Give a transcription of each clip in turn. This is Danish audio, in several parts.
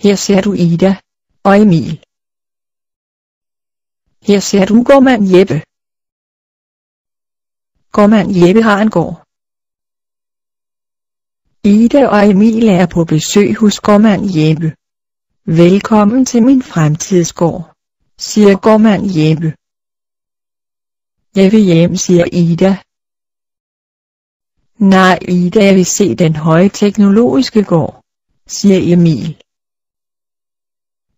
Her ser du Ida og Emil. Her ser du gårdmand Jeppe. Gårdmand Jeppe har en gård. Ida og Emil er på besøg hos gårdmand Jeppe. Velkommen til min fremtidsgård, siger gårdmand Jeppe. Jeg vil hjem, siger Ida. Nej, Ida, jeg vil se den højteknologiske gård, siger Emil.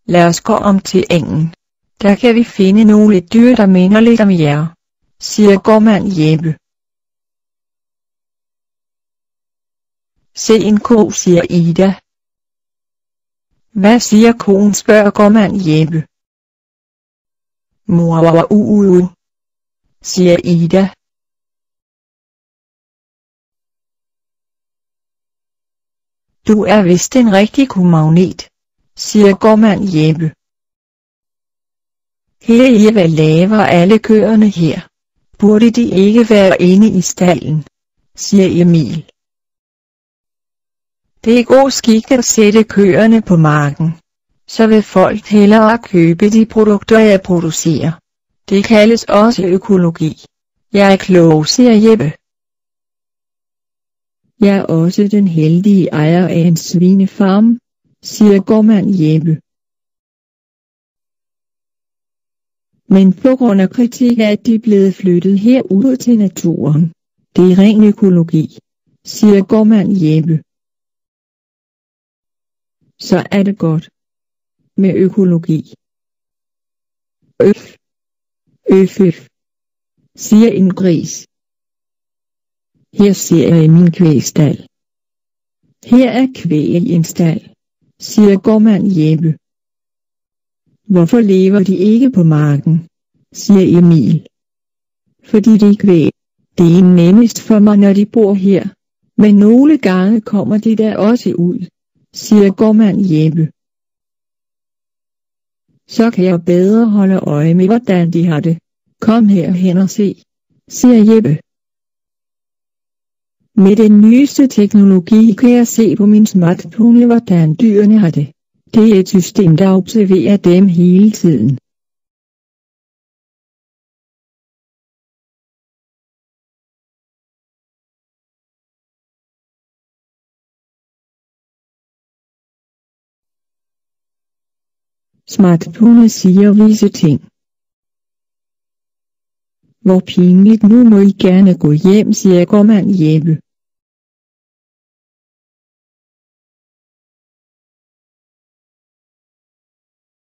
Lad os gå om til engen. Der kan vi finde nogle dyr, der minder lidt om jer, siger gårdmand Jeppe. Se en ko, siger Ida. Hvad siger koen, spørger gårdmand Jeppe. Mor, siger Ida. Du er vist en rigtig komagnet, siger gårdmand Jeppe. Hey, hvad laver alle køerne her? Burde de ikke være inde i stalden, siger Emil. Det er god skik at sætte køerne på marken. Så vil folk hellere købe de produkter, jeg producerer. Det kaldes også økologi. Jeg er klog, siger Jeppe. Jeg er også den heldige ejer af en svinefarm, siger gårdmand Jeppe. Men på grund af kritik er de blevet flyttet herud til naturen. Det er ren økologi, siger gårdmand Jeppe. Så er det godt med økologi. Øf, siger en gris. Her ser jeg min kvægstal. Her er kvæg i en stald, siger gårdmand Jeppe. Hvorfor lever de ikke på marken, siger Emil. Fordi de er kvæg. Det er nemmest for mig, når de bor her. Men nogle gange kommer de der også ud, siger gårdmand Jeppe. Så kan jeg bedre holde øje med, hvordan de har det. Kom herhen og se, siger Jeppe. Med den nyeste teknologi kan jeg se på min smartphone, hvordan dyrene har det. Det er et system, der observerer dem hele tiden. Smartphone siger visse ting. Hvor pinligt, nu må I gerne gå hjem, siger gårdmand Jeppe.